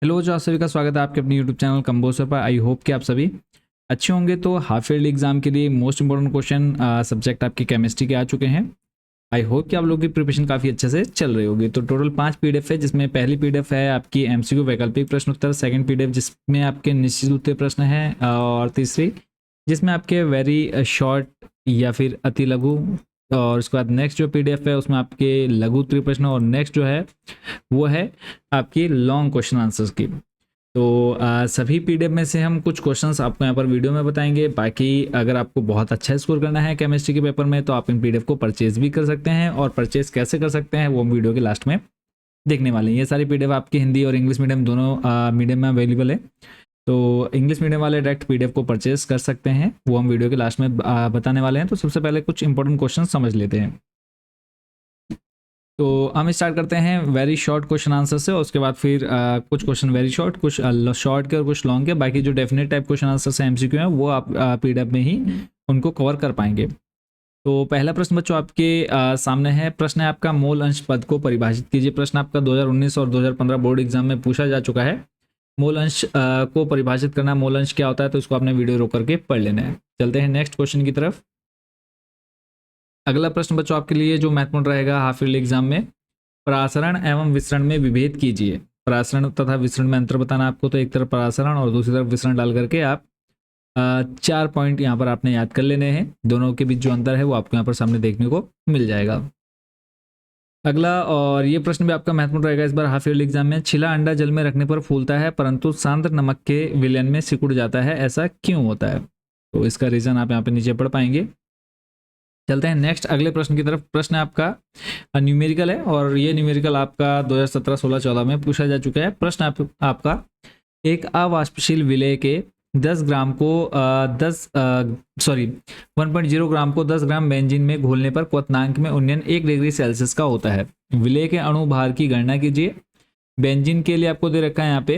Hello जो आप सभी का स्वागत है आपके अपने यूट्यूब चैनल कंबोसर पर। आई होप कि आप सभी अच्छे होंगे। तो हाफ ईयरली एग्जाम के लिए मोस्ट इंपॉर्टेंट क्वेश्चन सब्जेक्ट आपकी केमिस्ट्री के आ चुके हैं। आई होप कि आप लोगों की प्रिपरेशन काफ़ी अच्छे से चल रही होगी। तो टोटल 5 पीडीएफ है, जिसमें पहली पीडीएफ है आपकी एमसीक्यू वैकल्पिक प्रश्न उत्तर, सेकंड पीडीएफ जिसमें आपके निश्चित उत्तर प्रश्न है, और तीसरी जिसमें आपके वेरी शॉर्ट या फिर अति लघु, और उसके बाद नेक्स्ट जो पीडीएफ है उसमें आपके लघु उत्तरीय प्रश्न, और नेक्स्ट जो है वो है आपकी लॉन्ग क्वेश्चन आंसर्स की। तो सभी पीडीएफ में से हम कुछ क्वेश्चंस आपको यहाँ पर वीडियो में बताएंगे। बाकी अगर आपको बहुत अच्छा स्कोर करना है केमिस्ट्री के पेपर में तो आप इन पीडीएफ को परचेज भी कर सकते हैं, और परचेज कैसे कर सकते हैं वो हम वीडियो के लास्ट में देखने वाले हैं। ये सारी पीडीएफ आपकी हिंदी और इंग्लिश मीडियम दोनों मीडियम में अवेलेबल है। तो इंग्लिश मीडियम वाले डायरेक्ट पीडीएफ को परचेज कर सकते हैं, वो हम वीडियो के लास्ट में बताने वाले हैं। तो सबसे पहले कुछ इंपॉर्टेंट क्वेश्चन समझ लेते हैं। तो हम स्टार्ट करते हैं वेरी शॉर्ट क्वेश्चन आंसर से, और उसके बाद फिर कुछ क्वेश्चन वेरी शॉर्ट, कुछ शॉर्ट के और कुछ लॉन्ग के। बाकी जो डेफिनेट टाइप क्वेश्चन आंसर से एमसीक्यू हैं वो आप पीडीएफ में ही उनको कवर कर पाएंगे। तो पहला प्रश्न बच्चों आपके सामने है। प्रश्न है आपका मोल अंश पद को परिभाषित कीजिए। प्रश्न आपका 2019 और 2015 बोर्ड एग्जाम में पूछा जा चुका है। मोल अंश को परिभाषित करना, मोल अंश क्या होता है, तो इसको आपने वीडियो रोक करके पढ़ लेना है। चलते हैं नेक्स्ट क्वेश्चन की तरफ। अगला प्रश्न बच्चों आपके लिए जो महत्वपूर्ण रहेगा हाफ ईयरली एग्जाम में, परासरण एवं विसरण में विभेद कीजिए। परासरण तथा विसरण में अंतर बताना आपको। तो एक तरफ परासरण और दूसरी तरफ विसरण डाल करके आप 4 पॉइंट यहाँ पर आपने याद कर लेने हैं। दोनों के बीच जो अंतर है वो आपको यहाँ पर सामने देखने को मिल जाएगा। अगला, और ये प्रश्न भी आपका महत्वपूर्ण रहेगा इस बार हाफ ईयरली एग्जाम में। छिला अंडा जल में रखने पर फूलता है परंतु सांद्र नमक के विलयन में सिकुड़ जाता है, ऐसा क्यों होता है? तो इसका रीजन आप यहाँ पे नीचे पढ़ पाएंगे। चलते हैं नेक्स्ट अगले प्रश्न की तरफ। प्रश्न आपका न्यूमेरिकल है, और ये न्यूमेरिकल आपका 2017, 16, 14 में पूछा जा चुका है। प्रश्न आपका एक अवाष्पशील विलेय के 10 ग्राम को 1.0 ग्राम को 10 ग्राम बेंजीन में घोलने पर क्वथनांक में उन्नयन 1 डिग्री सेल्सियस का होता है। विलेय के अणु भार की गणना कीजिए। बेंजीन के लिए आपको दे रखा है यहाँ पे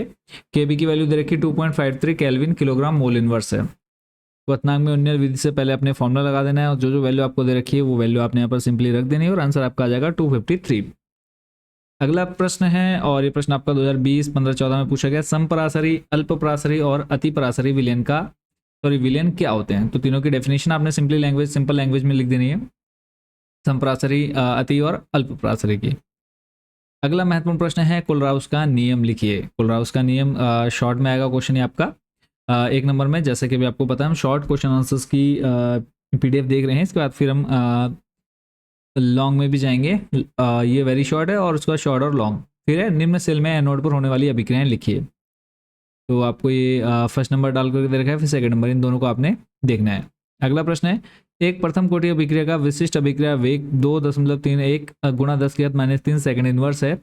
केबी की वैल्यू दे रखी 2.53 केल्विन किलोग्राम मोल इनवर्स है। क्वथनांक में उन्नयन विधि से पहले अपने फॉर्मूला लगा देना है, और जो जो वैल्यू आपको दे रखी है वो वैल्यू आपने यहाँ पर सिंपली रख देनी है, और आंसर आपका आ जाएगा 253। अगला प्रश्न है, और ये प्रश्न आपका 2020, 15, 14 में पूछा गया। समपरासरी, अल्पपरासरी और अतिपरासरी विलयन क्या होते हैं? तो तीनों की डेफिनेशन आपने सिंपल लैंग्वेज में लिख देनी है, समपरासरी, अति और अल्पपरासरी की। अगला महत्वपूर्ण प्रश्न है कोलराउस का नियम लिखिए। कोलराउस का नियम शॉर्ट में आएगा क्वेश्चन आपका 1 नंबर में। जैसे कि भी आपको पता है हम शॉर्ट क्वेश्चन आंसर्स की पीडीएफ देख रहे हैं। इसके बाद फिर हम लॉन्ग में भी जाएंगे। ये वेरी शॉर्ट है, और उसका शॉर्ट और लॉन्ग फिर है। निम्न सेल में एनोड पर होने वाली अभिक्रियाएं लिखिए। तो आपको ये फर्स्ट नंबर डाल करके दे रखा है, फिर सेकंड नंबर, इन दोनों को आपने देखना है। अगला प्रश्न है एक प्रथम कोटि अभिक्रिया का विशिष्ट अभिक्रिया वेग 2.31 गुणा 10⁻³ सेकंड इनवर्स है।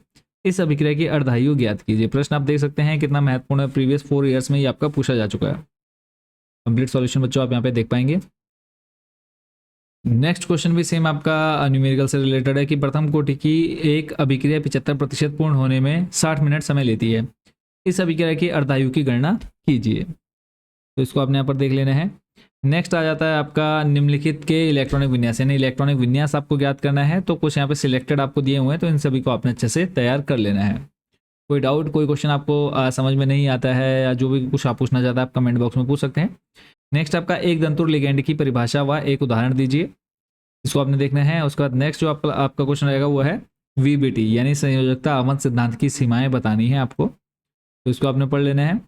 इस अभिक्रिया की अर्धायु ज्ञात कीजिए। प्रश्न आप देख सकते हैं कितना महत्वपूर्ण है। प्रीवियस 4 ईयर्स में ये आपका पूछा जा चुका है। कंप्लीट सॉल्यूशन बच्चों आप यहाँ पे देख पाएंगे। नेक्स्ट क्वेश्चन भी सेम आपका न्यूमेरिकल से रिलेटेड है कि प्रथम कोटि की एक अभिक्रिया 75% पूर्ण होने में 60 मिनट समय लेती है। इस अभिक्रिया की अर्धायु की गणना कीजिए। तो इसको आपने यहाँ पर देख लेना है। नेक्स्ट आ जाता है आपका निम्नलिखित के इलेक्ट्रॉनिक विन्यास, यानी इलेक्ट्रॉनिक विन्यास आपको ज्ञात करना है। तो कुछ यहाँ पे सिलेक्टेड आपको दिए हुए हैं, तो इन सभी को आपने अच्छे से तैयार कर लेना है। कोई डाउट, कोई क्वेश्चन आपको समझ में नहीं आता है, या जो भी कुछ आप पूछना चाहते हैं आप कमेंट बॉक्स में पूछ सकते हैं। नेक्स्ट आपका एक दंतुर लिगेंड की परिभाषा व एक उदाहरण दीजिए। इसको आपने देखना है। उसके बाद नेक्स्ट जो आपका क्वेश्चन रहेगा वो है वीबीटी, यानी संयोजकता अवमत सिद्धांत की सीमाएं बतानी है आपको। तो इसको आपने पढ़ लेना है।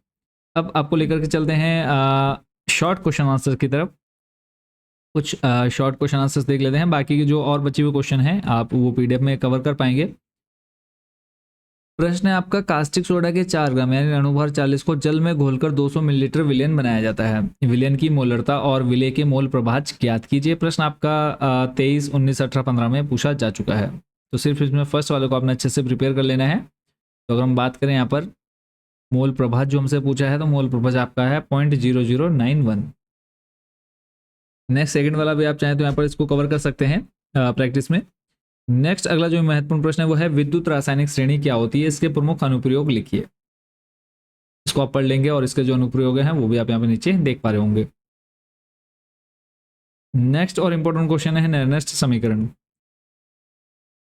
अब आपको लेकर के चलते हैं शॉर्ट क्वेश्चन आंसर की तरफ। कुछ शॉर्ट क्वेश्चन आंसर्स देख लेते हैं। बाकी के जो और बचे हुए क्वेश्चन हैं आप वो पीडीएफ में कवर कर पाएंगे। प्रश्न है आपका कास्टिक सोडा के 4 ग्राम यानी अणुभार 40 को जल में घोलकर 200 मिलीलीटर विलयन बनाया जाता है। विलयन की मोलरता और विलेय के मोल प्रभाज ज्ञात कीजिए। प्रश्न आपका 23, 19, 18, 15 में पूछा जा चुका है। तो सिर्फ इसमें फर्स्ट वाले को आपने अच्छे से प्रिपेयर कर लेना है। तो अगर हम बात करें यहाँ पर मोल प्रभाज जो हमसे पूछा है, तो मोल प्रभाज आपका है 0.0091। नेक्स्ट सेकंड वाला भी आप चाहें तो यहाँ पर इसको कवर कर सकते हैं प्रैक्टिस में। नेक्स्ट अगला जो महत्वपूर्ण प्रश्न है वो है विद्युत रासायनिक श्रेणी क्या होती है, इसके प्रमुख अनुप्रयोग लिखिए। इसको आप पढ़ लेंगे, और इसके जो अनुप्रयोग हैं वो भी आप यहाँ पे नीचे देख पा रहे होंगे। नेक्स्ट और इंपॉर्टेंट क्वेश्चन है निर्दिष्ट समीकरण।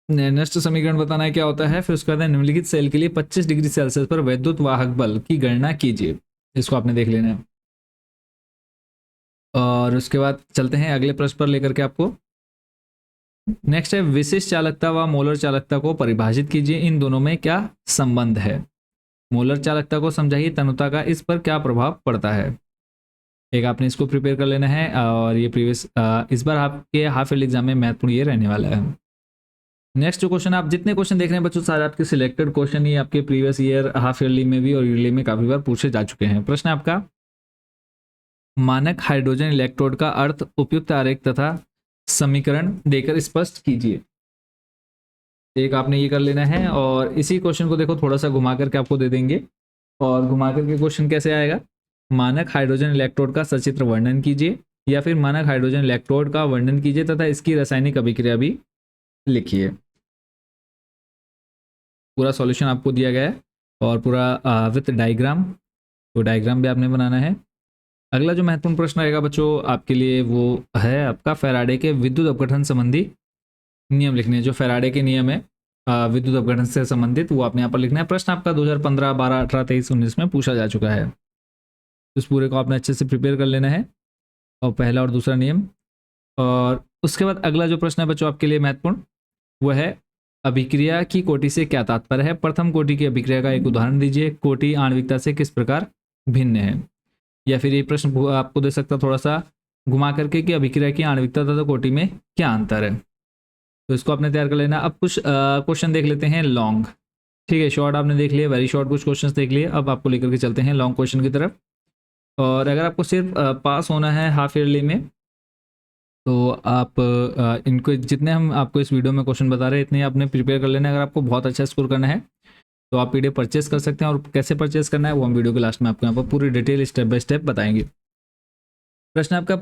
नेक्स्ट समीकरण बताना है क्या होता है। फिर उसके बाद निम्नलिखित सेल के लिए 25 डिग्री सेल्सियस पर वैद्युत वाहक बल की गणना कीजिए। इसको आपने देख लेना है। और उसके बाद चलते हैं अगले प्रश्न पर लेकर के आपको। नेक्स्ट है विशिष्ट चालकता व मोलर चालकता को परिभाषित कीजिए, इन दोनों में क्या संबंध है। मोलर चालकता को समझाइए, तनुता का इस पर क्या प्रभाव पड़ता है। एक आपने इसको प्रिपेयर कर लेना है। और ये प्रीवियस इस बार आपके हाफ ईयरली एग्जाम में महत्वपूर्ण ये रहने वाला है। नेक्स्ट जो क्वेश्चन, आप जितने क्वेश्चन देख रहे हैं बच्चों सारे आपके सिलेक्टेड क्वेश्चन ही आपके प्रीवियस ईयर हाफ ईयरली में भी और ईयरली में काफी बार पूछे जा चुके हैं। प्रश्न आपका, मानक हाइड्रोजन इलेक्ट्रोड का अर्थ उपयुक्त आरेख तथा समीकरण देकर स्पष्ट कीजिए। एक आपने ये कर लेना है। और इसी क्वेश्चन को देखो थोड़ा सा घुमा करके आपको दे देंगे। और घुमा करके क्वेश्चन कैसे आएगा, मानक हाइड्रोजन इलेक्ट्रोड का सचित्र वर्णन कीजिए, या फिर मानक हाइड्रोजन इलेक्ट्रोड का वर्णन कीजिए तथा इसकी रासायनिक अभिक्रिया भी लिखिए। पूरा सॉल्यूशन आपको दिया गया है और पूरा विथ डायग्राम, तो डायग्राम भी आपने बनाना है। अगला जो महत्वपूर्ण प्रश्न रहेगा बच्चों आपके लिए वो है आपका फैराडे के विद्युत अपघटन संबंधी नियम लिखने। जो फैराडे के नियम है विद्युत अपघटन से संबंधित, वो आपने यहाँ पर लिखना है। प्रश्न आपका 2015, 12, 18, 23, 19 में पूछा जा चुका है। इस पूरे को आपने अच्छे से प्रिपेयर कर लेना है, और पहला और दूसरा नियम। और उसके बाद अगला जो प्रश्न है बच्चों आपके लिए महत्वपूर्ण, वो है अभिक्रिया की कोटि से क्या तात्पर्य है। प्रथम कोटि की अभिक्रिया का एक उदाहरण दीजिए। कोटि आणविकता से किस प्रकार भिन्न है। या फिर ये प्रश्न आपको दे सकता थोड़ा सा घुमा करके कि अभिक्रिया की आणविकता तथा कोटि में क्या अंतर है। तो इसको आपने तैयार कर लेना। अब कुछ क्वेश्चन देख लेते हैं लॉन्ग। ठीक है, शॉर्ट आपने देख लिया, वेरी शॉर्ट कुछ क्वेश्चन देख लिए। अब आपको लेकर के चलते हैं लॉन्ग क्वेश्चन की तरफ। और अगर आपको सिर्फ पास होना है हाफ ईयरली में, तो आप इनको जितने हम आपको इस वीडियो में क्वेश्चन बता रहे हैं इतने आपने प्रिपेयर कर लेना है। अगर आपको बहुत अच्छा स्कोर करना है तो आप पीडीएफ परचेस कर सकते हैं, और कैसे परचेस करना है वो हम वीडियो के लास्ट में आपको यहाँ पर पूरी डिटेल स्टेप बाय स्टेप बताएंगे। प्रश्न आपका,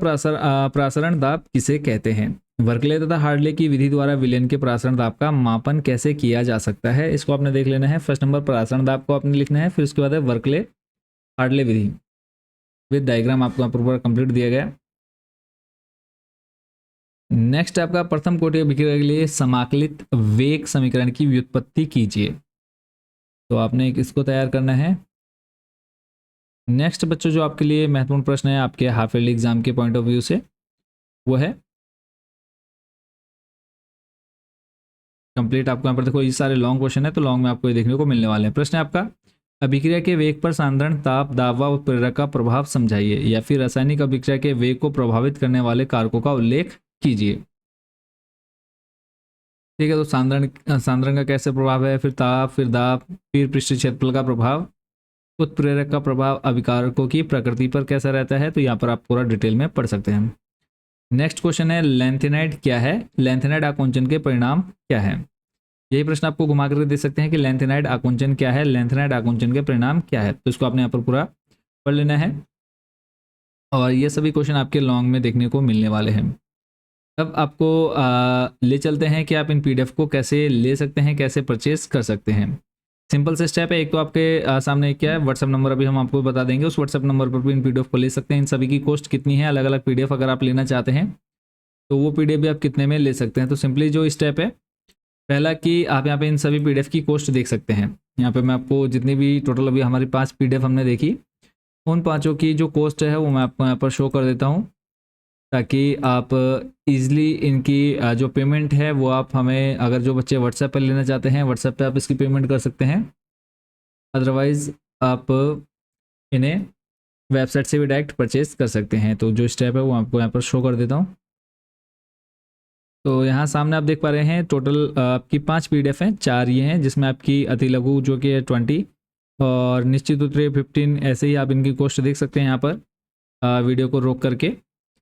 प्रासरण दाब किसे कहते हैं। वर्कले तथा हार्डले की विधि द्वारा विलयन के प्रासरण दाब का मापन कैसे किया जा सकता है। इसको आपने देख लेना है। फर्स्ट नंबर प्रासरण दाब को आपने लिखना है, फिर उसके बाद है वर्कले हार्डले विधि विद डायग्राम आपको यहाँ पर पूरा कंप्लीट दिया गया। नेक्स्ट आपका प्रथम कोटि अभिक्रिया के लिए समाकलित वेग समीकरण की व्युत्पत्ति कीजिए। तो आपने इसको तैयार करना है। नेक्स्ट बच्चों जो आपके लिए महत्वपूर्ण प्रश्न है आपके हाफ ईयरली एग्जाम के पॉइंट ऑफ व्यू से, वो है कंप्लीट। आपको यहाँ पर देखो ये सारे लॉन्ग क्वेश्चन है, तो लॉन्ग में आपको ये देखने को मिलने वाले हैं। प्रश्न है आपका, अभिक्रिया के वेग पर सांद्रण, ताप, दाब व उत्प्रेरक का प्रभाव समझाइए, या फिर रासायनिक अभिक्रिया के वेग को प्रभावित करने वाले कारकों का उल्लेख कीजिए। ठीक है, तो सांद्रण का कैसे प्रभाव है, फिर ताप, फिर दाब, फिर पृष्ठीय क्षेत्रफल का प्रभाव, उत्प्रेरक का प्रभाव अभिकारकों की प्रकृति पर कैसा रहता है। तो यहाँ पर आप पूरा डिटेल में पढ़ सकते हैं। नेक्स्ट क्वेश्चन है लेंथेनाइड क्या है, लेंथेनाइड आकुंचन के परिणाम क्या है। यही प्रश्न आपको घुमा करके दे सकते हैं कि लेंथेनाइड आकुंचन क्या है, लेंथेनाइड आकुंचन के परिणाम क्या है। तो इसको आपने यहाँ पर पूरा पढ़ लेना है। और ये सभी क्वेश्चन आपके लॉन्ग में देखने को मिलने वाले हैं। अब आपको ले चलते हैं कि आप इन पीडीएफ को कैसे ले सकते हैं, कैसे परचेज कर सकते हैं। सिंपल से स्टेप है। एक तो आपके सामने क्या है, व्हाट्सअप नंबर अभी हम आपको बता देंगे, उस व्हाट्सअप नंबर पर भी इन पीडीएफ को ले सकते हैं। इन सभी की कॉस्ट कितनी है, अलग अलग पीडीएफ अगर आप लेना चाहते हैं तो वो पीडीएफ भी आप कितने में ले सकते हैं। तो सिंपली जो स्टेप है पहला कि आप यहाँ पे इन सभी पीडीएफ की कॉस्ट देख सकते हैं। यहाँ पे मैं आपको जितनी भी टोटल अभी हमारी 5 पीडीएफ हमने देखी, उन 5 की जो कॉस्ट है वो मैं आपको यहाँ पर शो कर देता हूँ, ताकि आप इजीली इनकी जो पेमेंट है वो आप हमें, अगर जो बच्चे व्हाट्सएप पर लेना चाहते हैं व्हाट्सएप पे आप इसकी पेमेंट कर सकते हैं। अदरवाइज़ आप इन्हें वेबसाइट से भी डायरेक्ट परचेज कर सकते हैं। तो जो स्टेप है वो आपको यहाँ पर शो कर देता हूँ। तो यहाँ सामने आप देख पा रहे हैं टोटल आपकी 5 पीडीएफ हैं, 4 ये हैं जिसमें आपकी अति लघु जो कि है 20 और निश्चित उत्तरीय 15, ऐसे ही आप इनकी कॉस्ट देख सकते हैं यहाँ पर वीडियो को रोक करके।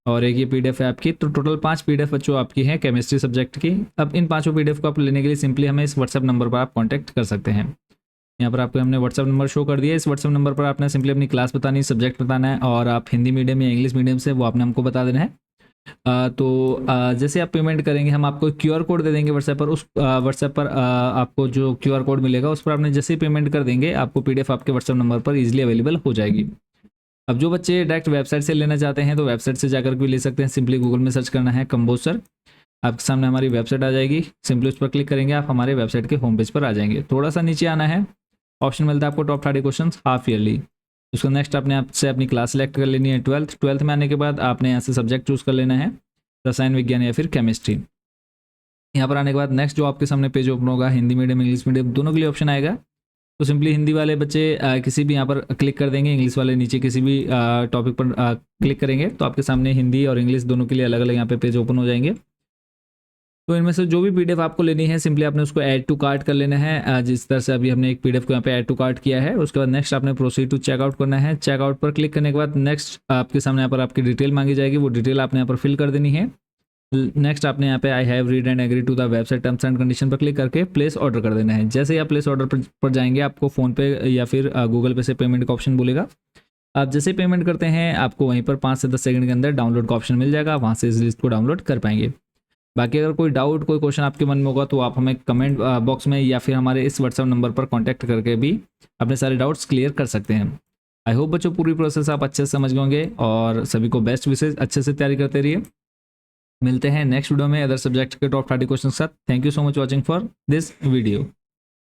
और एक ये पीडीएफ है आपकी। तो टोटल 5 पीडीएफ बच्चों आपकी है केमिस्ट्री सब्जेक्ट की। अब इन 5 पीडीएफ को आप लेने के लिए सिंपली हमें इस व्हाट्सएप नंबर पर आप कॉन्टैक्ट कर सकते हैं। यहाँ पर आपको हमने व्हाट्सएप नंबर शो कर दिया। इस व्हाट्सएप नंबर पर आपने सिंपली अपनी क्लास बतानी, सब्जेक्ट बताना है, और आप हिंदी मीडियम या इंग्लिश मीडियम से वो आपने हमको बता देना है। जैसे आप पेमेंट करेंगे हम आपको क्यूआर कोड दे देंगे व्हाट्सएप पर। उस व्हाट्सएप पर आपको जो क्यूआर कोड मिलेगा उस पर आपने जैसे ही पेमेंट कर देंगे आपको पीडीएफ आपके व्हाट्सएप नंबर पर इजीली अवेलेबल हो जाएगी। अब जो बच्चे डायरेक्ट वेबसाइट से लेना चाहते हैं तो वेबसाइट से जाकर भी ले सकते हैं। सिंपली गूगल में सर्च करना है कंबोसर, आपके सामने हमारी वेबसाइट आ जाएगी। सिंपली उस पर क्लिक करेंगे, आप हमारे वेबसाइट के होम पेज पर आ जाएंगे। थोड़ा सा नीचे आना है, ऑप्शन मिलता है आपको टॉप 30 क्वेश्चन हाफ ईयरली। उसको नेक्स्ट आपने आपसे अपनी क्लास सेलेक्ट कर लेनी है। ट्वेल्थ में आने के बाद आपने यहाँ से सब्जेक्ट चूज कर लेना है, रसायन विज्ञान या फिर केमिस्ट्री। यहाँ पर आने के बाद नेक्स्ट जो आपके सामने पेज ओपन होगा, हिंदी मीडियम इंग्लिश मीडियम दोनों के लिए ऑप्शन आएगा। तो सिंपली हिंदी वाले बच्चे किसी भी यहाँ पर क्लिक कर देंगे, इंग्लिश वाले नीचे किसी भी टॉपिक पर क्लिक करेंगे तो आपके सामने हिंदी और इंग्लिश दोनों के लिए अलग अलग यहाँ पे पेज ओपन हो जाएंगे। तो इनमें से जो भी पीडीएफ आपको लेनी है सिंपली आपने उसको ऐड टू कार्ट कर लेना है। जिस तरह से अभी हमने एक पीडीएफ को यहाँ पे ऐड टू कार्ट किया है, उसके बाद नेक्स्ट आपने प्रोसीड टू चेकआउट करना है। चेकआउट पर क्लिक करने के बाद नेक्स्ट आपके सामने यहाँ पर आपकी डिटेल मांगी जाएगी, वो डिटेल आपने यहाँ पर फिल कर देनी है। नेक्स्ट आपने यहाँ पे I have read and agree to the website terms and condition पर क्लिक करके प्लेस ऑर्डर कर देना है। जैसे ही आप प्लेस ऑर्डर पर जाएंगे आपको फोन पे या फिर गूगल पे से पेमेंट का ऑप्शन बोलेगा। आप जैसे पेमेंट करते हैं आपको वहीं पर 5 से 10 सेकंड के अंदर डाउनलोड का ऑप्शन मिल जाएगा, वहाँ से इस लिस्ट को डाउनलोड कर पाएंगे। बाकी अगर कोई डाउट कोई क्वेश्चन आपके मन में होगा तो आप हमें कमेंट बॉक्स में या फिर हमारे इस व्हाट्सएप नंबर पर कॉन्टैक्ट करके भी अपने सारे डाउट्स क्लियर कर सकते हैं। आई होप बच्चों पूरी प्रोसेस आप अच्छे से समझ गए होंगे और सभी को बेस्ट विशेष अच्छे से तैयारी करते रहिए। मिलते हैं नेक्स्ट वीडियो में अदर सब्जेक्ट के टॉप 30 क्वेश्चन के साथ। Thank you so much watching for this video.